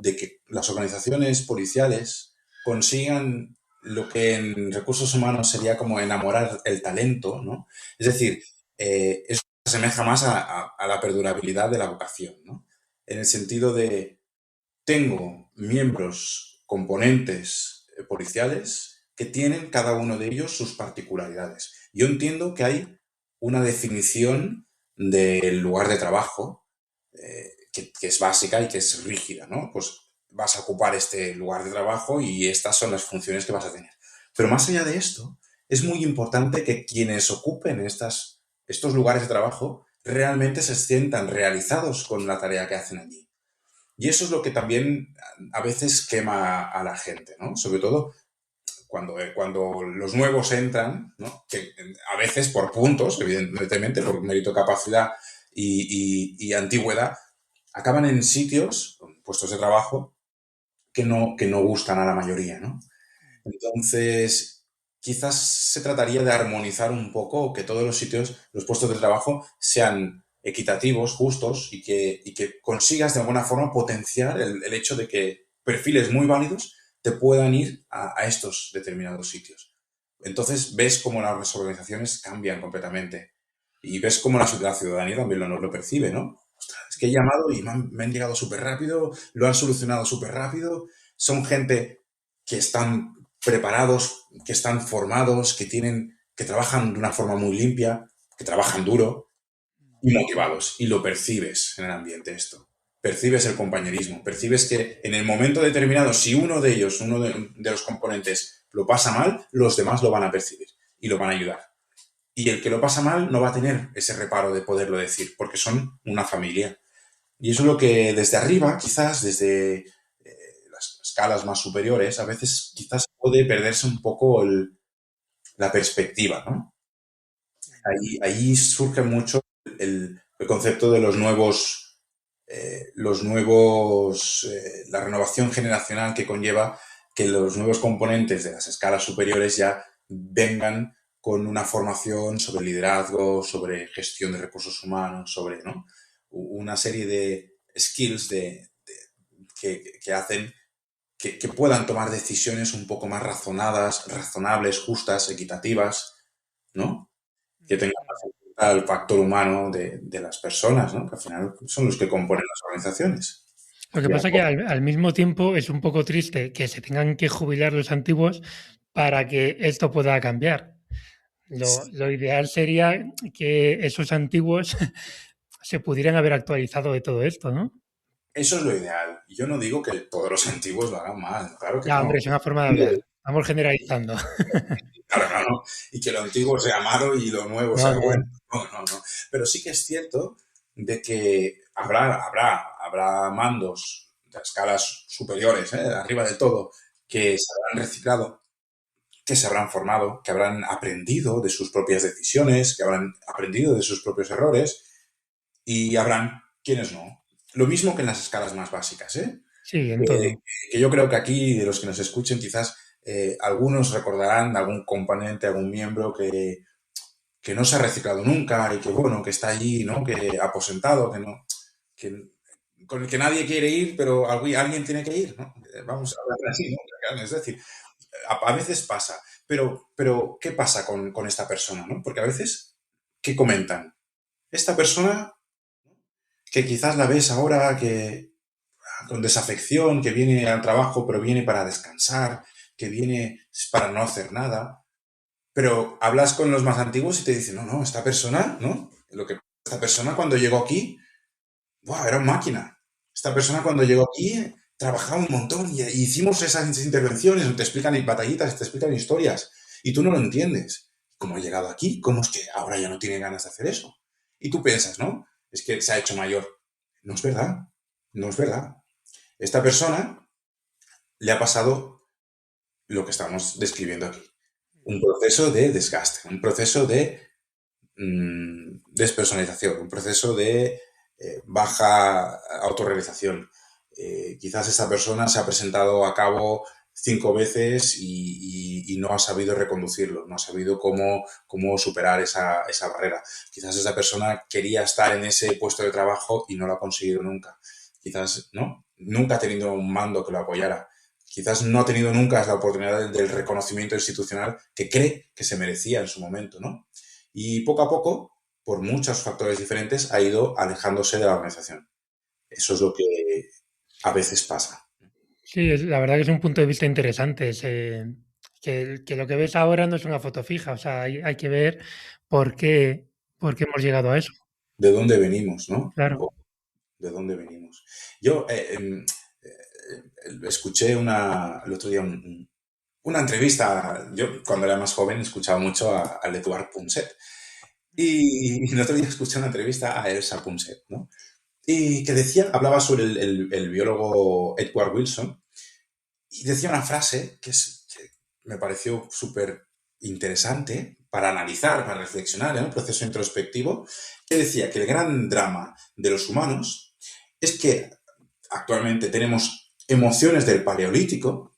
que las organizaciones policiales consigan lo que en recursos humanos sería como enamorar el talento, ¿no? Es decir, eso se asemeja más a la perdurabilidad de la vocación, ¿no? En el sentido de tengo miembros, componentes policiales que tienen cada uno de ellos sus particularidades. Yo entiendo que hay una definición del lugar de trabajo que es básica y que es rígida, ¿no? Pues vas a ocupar este lugar de trabajo y estas son las funciones que vas a tener. Pero más allá de esto, es muy importante que quienes ocupen estos lugares de trabajo realmente se sientan realizados con la tarea que hacen allí. Y eso es lo que también a veces quema a la gente, ¿no? Sobre todo cuando los nuevos entran, ¿no? Que a veces por puntos, evidentemente, por mérito, capacidad y antigüedad, acaban en sitios, en puestos de trabajo, que no gustan a la mayoría, ¿no? Entonces, quizás se trataría de armonizar un poco, que todos los sitios, los puestos de trabajo sean equitativos, justos y que consigas de alguna forma potenciar el hecho de que perfiles muy válidos te puedan ir a estos determinados sitios. Entonces ves cómo las organizaciones cambian completamente y ves cómo la ciudadanía también lo percibe, ¿no? Ostras, es que he llamado y me han llegado súper rápido, lo han solucionado súper rápido, son gente que están preparados, que están formados, que trabajan de una forma muy limpia, que trabajan duro y motivados. Y lo percibes en el ambiente esto. Percibes el compañerismo, percibes que en el momento determinado, si uno de ellos, uno de los componentes, lo pasa mal, los demás lo van a percibir y lo van a ayudar. Y el que lo pasa mal no va a tener ese reparo de poderlo decir, porque son una familia. Y eso es lo que desde arriba, quizás desde las escalas más superiores, a veces quizás puede perderse un poco la perspectiva, ¿no? Ahí surge mucho el concepto de la renovación generacional que conlleva que los nuevos componentes de las escalas superiores ya vengan con una formación sobre liderazgo, sobre gestión de recursos humanos, sobre, ¿no? Una serie de skills que hacen que puedan tomar decisiones un poco más razonadas, razonables, justas, equitativas, ¿no? Que tengan más en cuenta el factor humano de las personas, ¿no? Que al final son los que componen las organizaciones. Lo que Ya, pasa es que al mismo tiempo es un poco triste que se tengan que jubilar los antiguos para que esto pueda cambiar. Lo ideal sería que esos antiguos se pudieran haber actualizado de todo esto, ¿no? eso es lo ideal. Y yo no digo que todos los antiguos lo hagan mal, claro que Ya, hombre, no. es una forma de hablar. Estamos generalizando. Claro, no, no. Y que lo antiguo sea malo y lo nuevo No, sea no. bueno. No, no, no. Pero sí que es cierto de que habrá mandos de escalas superiores, arriba del todo, que se habrán reciclado, que se habrán formado, que habrán aprendido de sus propias decisiones, que habrán aprendido de sus propios errores y habrán quienes no. Lo mismo que en las escalas más básicas, ¿eh? Sí, en Que, todo. que yo creo que aquí, de los que nos escuchen, quizás algunos recordarán de algún componente, algún miembro que no se ha reciclado nunca y que, bueno, que está allí, ¿no? Que aposentado, que, con el que nadie quiere ir, pero alguien tiene que ir, ¿no? Vamos a hablar así, ¿no? Es decir, a veces pasa, pero ¿qué pasa con esta persona, ¿no? Porque a veces, ¿qué comentan? Esta persona que quizás la ves ahora que con desafección, que viene al trabajo pero viene para descansar, que viene para no hacer nada, pero hablas con los más antiguos y te dicen, no, no, esta persona, ¿no? Esta persona cuando llegó aquí, ¡buah! Era una máquina. Esta persona cuando llegó aquí trabajado un montón y hicimos esas intervenciones, te explican batallitas, te explican historias y tú no lo entiendes. ¿Cómo ha llegado aquí? ¿Cómo es que ahora ya no tiene ganas de hacer eso? Y tú piensas, ¿no? Es que se ha hecho mayor. No es verdad, no es verdad. Esta persona le ha pasado lo que estamos describiendo aquí. Un proceso de desgaste, un proceso de despersonalización, un proceso de baja autorrealización. Quizás esta persona se ha presentado a cabo 5 veces y no ha sabido reconducirlo, no ha sabido cómo superar esa barrera. Quizás esa persona quería estar en ese puesto de trabajo y no lo ha conseguido nunca. Quizás, ¿no? Nunca ha tenido un mando que lo apoyara. Quizás no ha tenido nunca la oportunidad del reconocimiento institucional que cree que se merecía en su momento, ¿no? Y poco a poco, por muchos factores diferentes, ha ido alejándose de la organización. Eso es lo que a veces pasa. Sí, la verdad que es un punto de vista interesante. Que lo que ves ahora no es una foto fija, o sea, hay que ver por qué hemos llegado a eso. ¿De dónde venimos, no? Un Claro. poco. ¿De dónde venimos? Yo escuché el otro día una entrevista. Yo, cuando era más joven, escuchaba mucho a Eduard Punset. Y el otro día escuché una entrevista a Elsa Punset, ¿no? Y que decía, hablaba sobre el biólogo Edward Wilson, y decía una frase que me pareció súper interesante para analizar, para reflexionar en un proceso introspectivo, que decía que el gran drama de los humanos es que actualmente tenemos emociones del Paleolítico,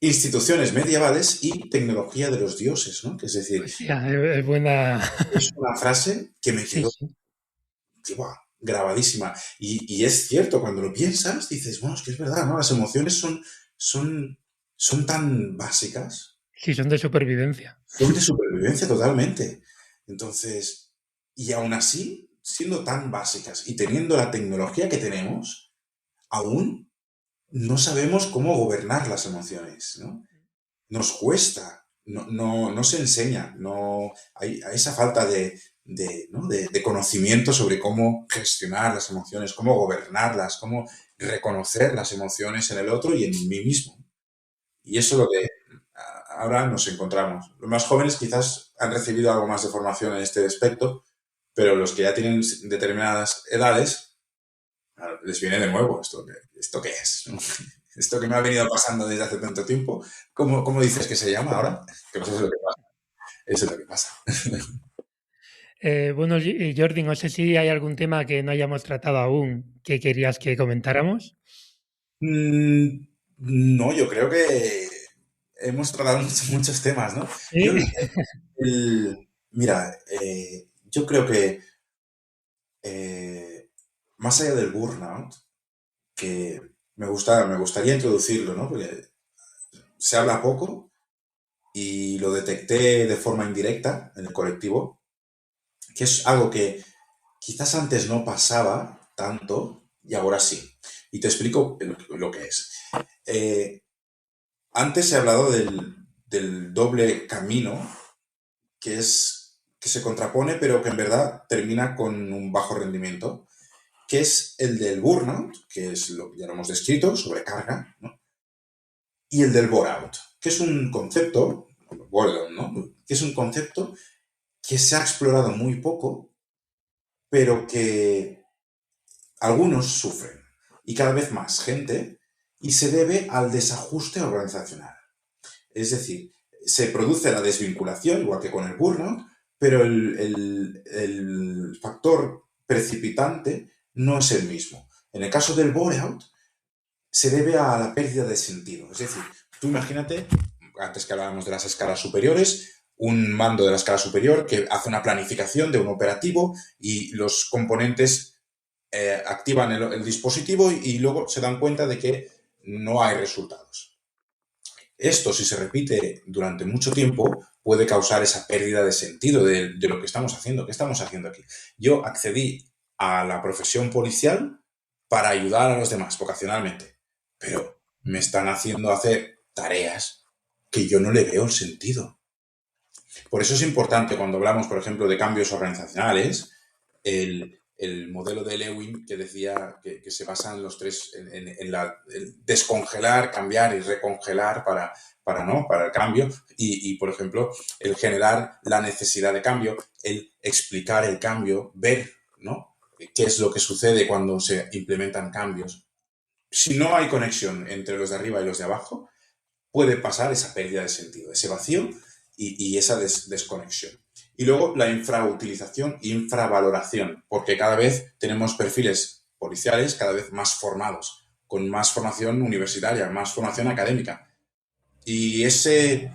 instituciones medievales y tecnología de los dioses, ¿no? Que es decir, Hostia, es buena. es una frase que me Sí, quedó sí. ¡buah! Grabadísima. Y es cierto, cuando lo piensas, dices, bueno, es que es verdad, ¿no? Las emociones son, son tan básicas, Sí, son de supervivencia. son de supervivencia totalmente. Entonces, y aún así, siendo tan básicas y teniendo la tecnología que tenemos, aún no sabemos cómo gobernar las emociones, ¿no? Nos cuesta, no se enseña, no, hay esa falta ¿no? de conocimiento sobre cómo gestionar las emociones, cómo gobernarlas, cómo reconocer las emociones en el otro y en mí mismo. Y eso es lo que ahora nos encontramos. Los más jóvenes quizás han recibido algo más de formación en este aspecto, pero los que ya tienen determinadas edades, les viene de nuevo esto qué es, ¿no? Esto que me ha venido pasando desde hace tanto tiempo. ¿Cómo dices que se llama ahora? Que no sé lo que pasa. Eso es lo que pasa. Bueno, Jordi, no sé si hay algún tema que no hayamos tratado aún que querías que comentáramos. Mm, no, yo creo que hemos tratado muchos temas, ¿no? Yo, Sí. mira, yo creo que eh, más allá del burnout, que me gustaría introducirlo, ¿no? Porque se habla poco y lo detecté de forma indirecta en el colectivo, que es algo que quizás antes no pasaba tanto y ahora sí. Y te explico lo que es. Eh, Antes he hablado del doble camino que se contrapone, pero que en verdad termina con un bajo rendimiento, que es el del burnout, que es lo que ya lo hemos descrito, sobrecarga, ¿no? Y el del bore-out, que es un concepto, boredom, ¿no? Que es un concepto que se ha explorado muy poco, pero que algunos sufren, y cada vez más gente, y se debe al desajuste organizacional. Es decir, se produce la desvinculación, igual que con el burnout, pero el factor precipitante no es el mismo. En el caso del bore-out, se debe a la pérdida de sentido. Es decir, tú imagínate, antes que hablábamos de las escalas superiores, un mando de la escala superior que hace una planificación de un operativo y los componentes activan el dispositivo y luego se dan cuenta de que no hay resultados. Esto, si se repite durante mucho tiempo, puede causar esa pérdida de sentido de lo que estamos haciendo. ¿Qué estamos haciendo aquí? Yo accedí a la profesión policial para ayudar a los demás vocacionalmente, pero me están haciendo hacer tareas que yo no le veo el sentido. Por eso es importante cuando hablamos, por ejemplo, de cambios organizacionales, el modelo de Lewin que decía que se basa en los tres, en descongelar, cambiar y recongelar para el cambio y, por ejemplo, el generar la necesidad de cambio, el explicar el cambio, ver, ¿no? Qué es lo que sucede cuando se implementan cambios. Si no hay conexión entre los de arriba y los de abajo, puede pasar esa pérdida de sentido, ese vacío y esa desconexión. Y luego la infrautilización, infravaloración, porque cada vez tenemos perfiles policiales cada vez más formados, con más formación universitaria, más formación académica. Y ese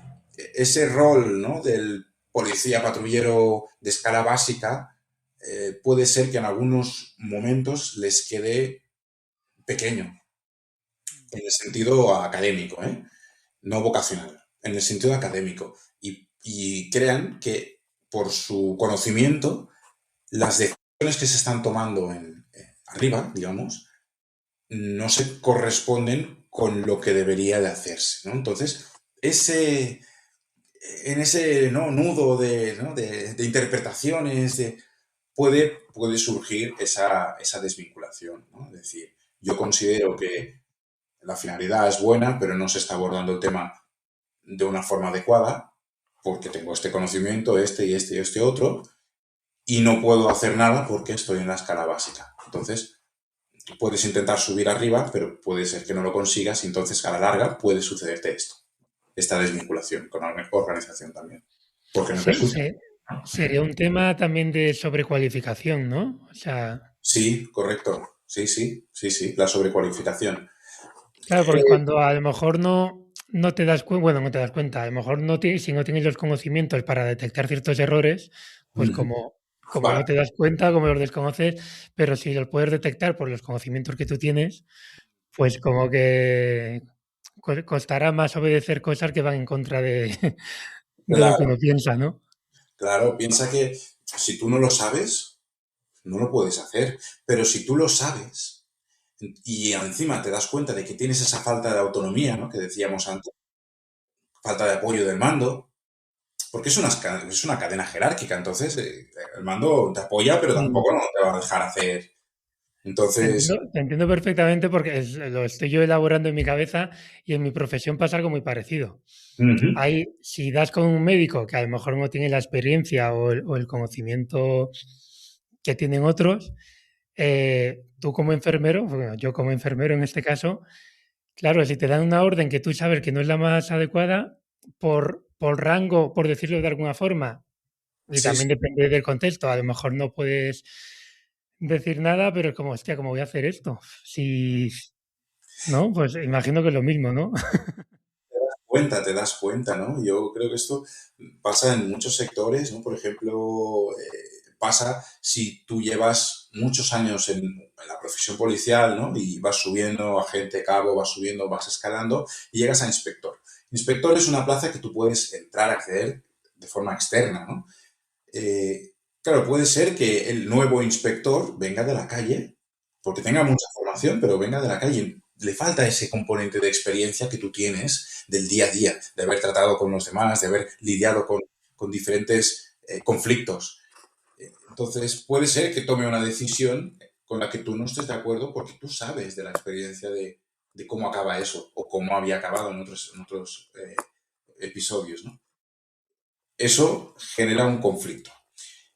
rol, ¿no?, del policía patrullero de escala básica puede ser que en algunos momentos les quede pequeño, en el sentido académico, ¿eh? No vocacional, en el sentido académico. Y crean que por su conocimiento, las decisiones que se están tomando arriba, digamos, no se corresponden con lo que debería de hacerse, ¿no? Entonces, en ese, ¿no?, nudo de interpretaciones, puede surgir esa desvinculación, ¿no? Es decir, yo considero que la finalidad es buena, pero no se está abordando el tema de una forma adecuada, porque tengo este conocimiento, este y este y este otro, y no puedo hacer nada porque estoy en la escala básica. Entonces, puedes intentar subir arriba, pero puede ser que no lo consigas y entonces a la larga puede sucederte esto, esta desvinculación con la organización también. Porque no te Sí, escucha. sería un tema también de sobrecualificación, ¿no? O sea, Sí, correcto. Sí, sí, sí, sí, la sobrecualificación. claro, porque cuando a lo mejor no te das cuenta, bueno, no te das cuenta, a lo mejor si no tienes los conocimientos para detectar ciertos errores, pues como Vale, no te das cuenta, como los desconoces, pero si los puedes detectar por los conocimientos que tú tienes, pues como que costará más obedecer cosas que van en contra de, de lo que claro, uno piensa, ¿no? claro. Piensa que si tú no lo sabes, no lo puedes hacer. Pero si tú lo sabes y encima te das cuenta de que tienes esa falta de autonomía, ¿no?, que decíamos antes, falta de apoyo del mando, porque es una cadena jerárquica, entonces el mando te apoya, pero Mm. tampoco no te va a dejar hacer. Entonces, Te entiendo perfectamente porque lo estoy yo elaborando en mi cabeza y en mi profesión pasa algo muy parecido. ujú, Si das con un médico que a lo mejor no tiene la experiencia o el conocimiento que tienen otros, tú como enfermero, bueno, yo como enfermero en este caso, claro, si te dan una orden que tú sabes que no es la más adecuada, por rango, por decirlo de alguna forma, y sí, sí, también depende del contexto, a lo mejor no puedes decir nada, pero es como, hostia, ¿cómo voy a hacer esto? Si, ¿no? Pues imagino que es lo mismo, ¿no? te das cuenta, ¿no? Yo creo que esto pasa en muchos sectores, ¿no? Por ejemplo, pasa si tú llevas muchos años en la profesión policial, ¿no? Y vas subiendo a agente cabo, vas subiendo, vas escalando y llegas a inspector. Inspector es una plaza que tú puedes entrar, acceder de forma externa, ¿no? Claro, puede ser que el nuevo inspector venga de la calle, porque tenga mucha formación, pero venga de la calle. Le falta ese componente de experiencia que tú tienes del día a día, de haber tratado con los demás, de haber lidiado con diferentes conflictos. Entonces, puede ser que tome una decisión con la que tú no estés de acuerdo porque tú sabes de la experiencia de cómo acaba eso o cómo había acabado en otros episodios, ¿no? Eso genera un conflicto.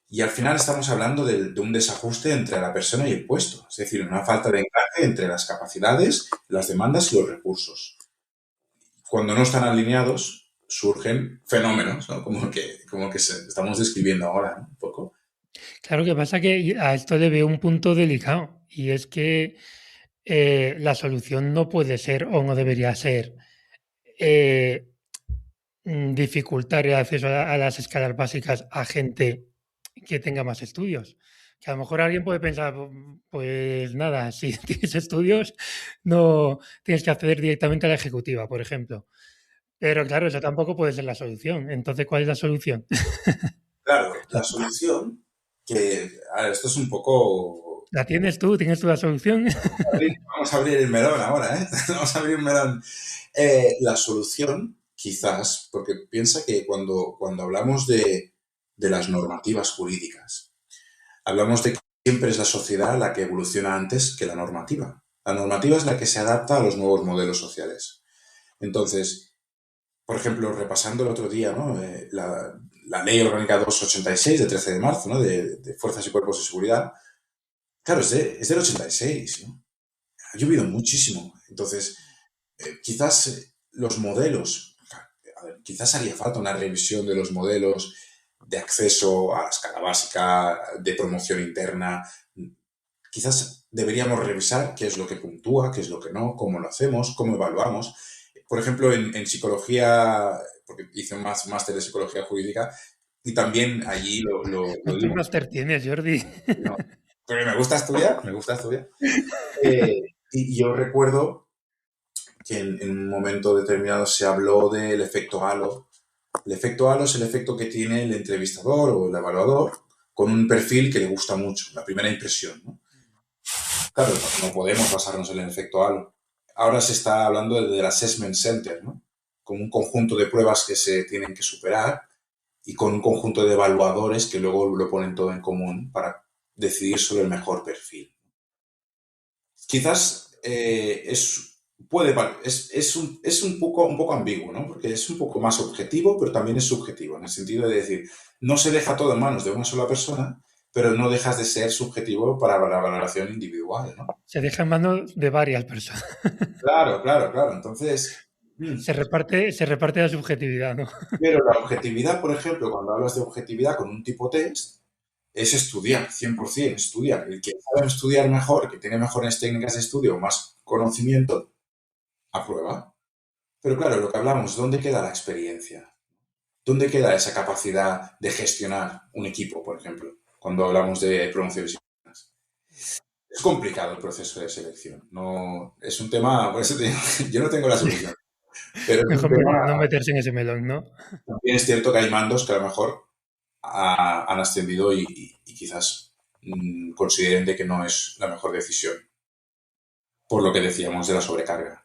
Y al final estamos hablando de un desajuste entre la persona y el puesto, es decir, una falta de encaje entre las capacidades, las demandas y los recursos. Cuando no están alineados, surgen fenómenos, ¿no? Como que estamos describiendo ahora, ¿no? Un poco. Claro que pasa que a esto le veo un punto delicado y es que la solución no puede ser o no debería ser eh, dificultar el acceso a las escalas básicas a gente que tenga más estudios. Que a lo mejor alguien puede pensar, pues nada, si tienes estudios, no tienes que acceder directamente a la ejecutiva, por ejemplo. Pero claro, eso tampoco puede ser la solución. Entonces, ¿cuál es la solución? Claro, la solución, a ver, esto es un poco. ¿La tienes tú? ¿Tienes tú la solución? Vamos a abrir el melón ahora, ¿eh? Vamos a abrir un melón. La solución, quizás, porque piensa que cuando hablamos de las normativas jurídicas, hablamos de siempre es la sociedad la que evoluciona antes que la normativa. La normativa es la que se adapta a los nuevos modelos sociales. Entonces, por ejemplo, repasando el otro día, ¿no? La Ley Orgánica 286 de 13 de marzo, ¿no? De Fuerzas y Cuerpos de Seguridad. Claro, es del 86, ¿no? Ha llovido muchísimo. Entonces, quizás los modelos, a ver, quizás haría falta una revisión de los modelos de acceso a la escala básica, de promoción interna. Quizás deberíamos revisar qué es lo que puntúa, qué es lo que no, cómo lo hacemos, cómo evaluamos. Por ejemplo, en psicología, porque hice un máster de psicología jurídica, y también allí lo ¿Cuántos digo. máster tienes, Jordi? No, pero me gusta estudiar, me gusta estudiar. Y yo recuerdo que en un momento determinado se habló del efecto halo. El efecto halo es el efecto que tiene el entrevistador o el evaluador con un perfil que le gusta mucho, la primera impresión, ¿no? Claro, no podemos basarnos en el efecto halo. Ahora se está hablando del assessment center, ¿no? Con un conjunto de pruebas que se tienen que superar y con un conjunto de evaluadores que luego lo ponen todo en común para decidir sobre el mejor perfil. Quizás es un poco ambiguo, ¿no? Porque es un poco más objetivo, pero también es subjetivo, en el sentido de decir, no se deja todo en manos de una sola persona, pero no dejas de ser subjetivo para la valoración individual, ¿no? Se deja en manos de varias personas. Claro, claro, claro. Entonces, Se reparte la subjetividad, ¿no? pero la objetividad, por ejemplo, cuando hablas de objetividad con un tipo test, es estudiar, 100%, estudiar. El que sabe estudiar mejor, que tiene mejores técnicas de estudio, más conocimiento, aprueba. Pero claro, lo que hablamos, ¿dónde queda la experiencia? ¿Dónde queda esa capacidad de gestionar un equipo, por ejemplo, cuando hablamos de promociones internas? Es complicado el proceso de selección. No, es un tema, por eso te digo, yo no tengo la solución. Pero es un Mejor tema, no meterse en ese melón, ¿no? también es cierto que hay mandos que a lo mejor han ascendido y quizás consideren de que no es la mejor decisión, por lo que decíamos de la sobrecarga.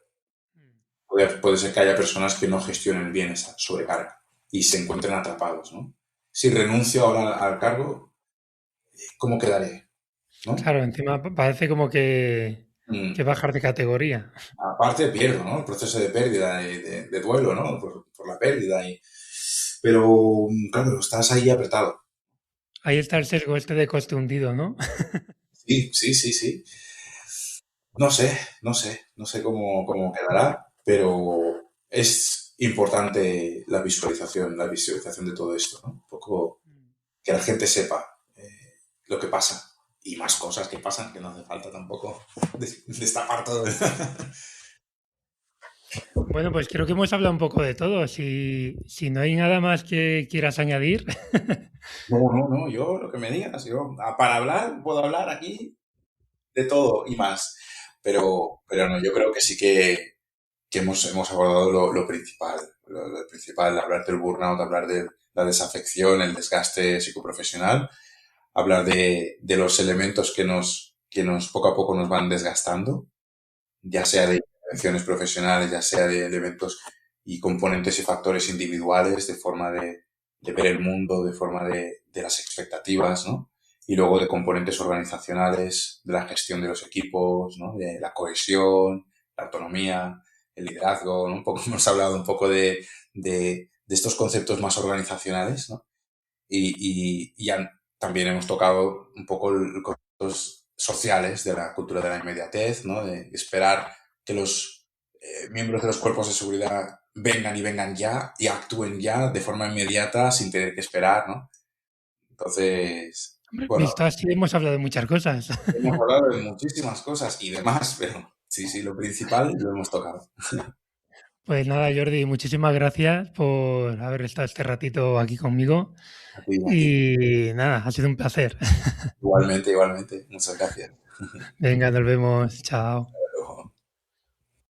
Puede ser que haya personas que no gestionen bien esa sobrecarga y se encuentren atrapados, ¿no? Si renuncio ahora al cargo, ¿cómo quedaré? ¿No? Claro, encima parece como que bajar de categoría. Aparte pierdo, ¿no? El proceso de pérdida, de duelo, ¿no? Por la pérdida. Pero, claro, estás ahí apretado. Ahí está el sesgo este de coste hundido, ¿no? Sí, sí, sí, sí. No sé, no sé cómo quedará, pero es importante la visualización de todo esto, ¿no? Un poco que la gente sepa lo que pasa y más cosas que pasan, que no hace falta tampoco destapar todo. Bueno, pues creo que hemos hablado un poco de todo. Si no hay nada más que quieras añadir. No, yo lo que me digas, para hablar, puedo hablar aquí de todo y más, pero no, yo creo que sí que hemos abordado lo principal, lo principal, hablar del burnout, hablar de la desafección, el desgaste psicoprofesional, hablar de los elementos que nos poco a poco nos van desgastando, ya sea de intervenciones profesionales, ya sea de elementos y componentes y factores individuales, de forma de ver el mundo, de forma de las expectativas, ¿no? Y luego de componentes organizacionales, de la gestión de los equipos, ¿no? De la cohesión, la autonomía, el liderazgo, ¿no? Un poco, hemos hablado un poco de estos conceptos más organizacionales, ¿no? Y ya también hemos tocado un poco los conceptos sociales de la cultura de la inmediatez, ¿no? De esperar que los miembros de los cuerpos de seguridad vengan ya y actúen ya de forma inmediata sin tener que esperar, ¿no? Entonces, Hombre, bueno, visto así, hemos hablado de muchas cosas. hemos hablado de muchísimas cosas y demás, pero sí, lo principal lo hemos tocado. Pues nada, Jordi, muchísimas gracias por haber estado este ratito aquí conmigo. A ti. Y nada, ha sido un placer. Igualmente. Muchas gracias. Venga, nos vemos. Chao.